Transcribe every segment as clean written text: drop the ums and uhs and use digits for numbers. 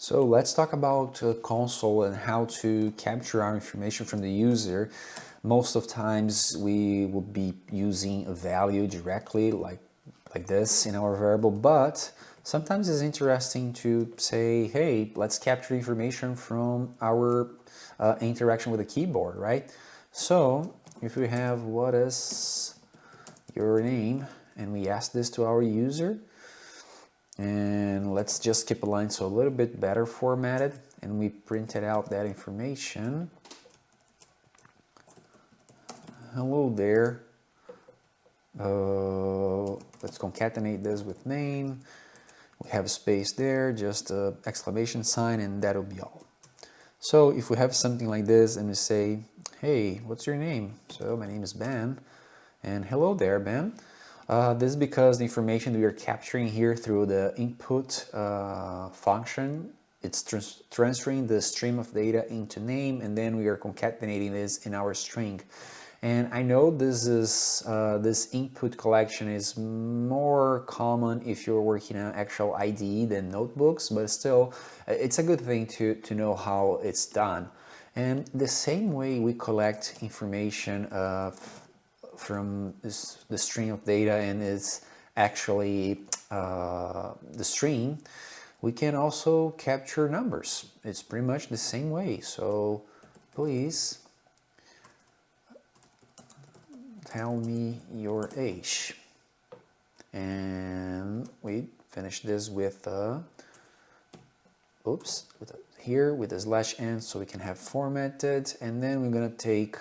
So let's talk about console and how to capture our information from the user. Most of times we will be using a value directly like this in our variable, but sometimes it's interesting to say, hey, let's capture information from our interaction with the keyboard, right? So if we have what is your name and we ask this to our user, and let's just skip a line so a little bit better formatted, and we printed out that information. Hello there. Let's concatenate this with name. We have a space there, just an exclamation sign, and that'll be all. So if we have something like this and we say, hey, what's your name? So my name is Ben, and hello there, Ben. This is because the information that we are capturing here through the input function, it's transferring the stream of data into name, and then we are concatenating this in our string. And I know this is this input collection is more common if you're working on actual IDE than notebooks, but still, it's a good thing to know how it's done. And the same way we collect information from the string of data and it's actually the string, we can also capture numbers. It's pretty much the same way. So please tell me your age. And we finish this with here with a /n so we can have formatted, and then we're gonna take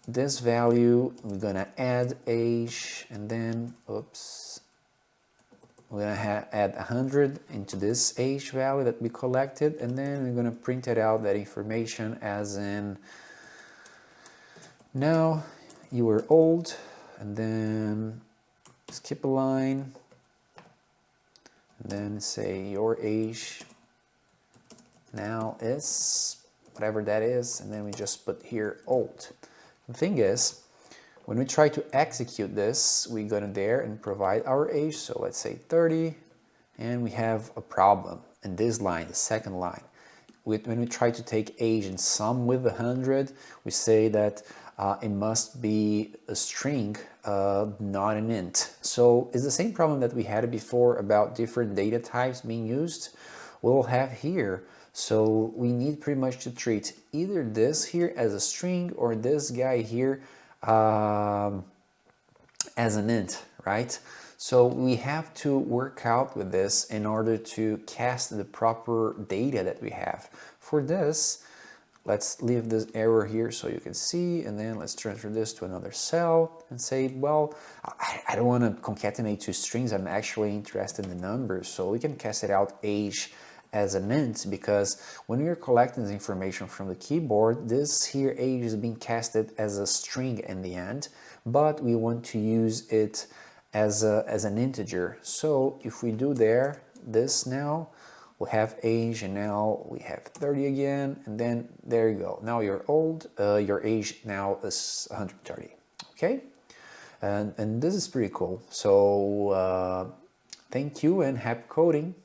this value, we're gonna add age, and then we're gonna add 100 into this age value that we collected, and then we're gonna print it out, that information, as in now you were old, and then skip a line, and then say your age now is whatever that is, and then we just put here old. The thing is, when we try to execute this, we go in there and provide our age, so let's say 30, and we have a problem in this line, the second line. When we try to take age and sum with 100, we say that it must be a string, not an int. So it's the same problem that we had before about different data types being used, we'll have here. So we need pretty much to treat either this here as a string or this guy here as an int, right? So we have to work out with this in order to cast the proper data that we have. For this, let's leave this error here so you can see, and then let's transfer this to another cell and say, well, I don't want to concatenate two strings, I'm actually interested in the numbers, so we can cast it out age as an int, because when you're collecting the information from the keyboard, this here age is being casted as a string in the end, but we want to use it as an integer. So if we do this now, we'll have age, and now we have 30 again, and then there you go. Now you're old, your age now is 130, okay? And this is pretty cool. So thank you and happy coding.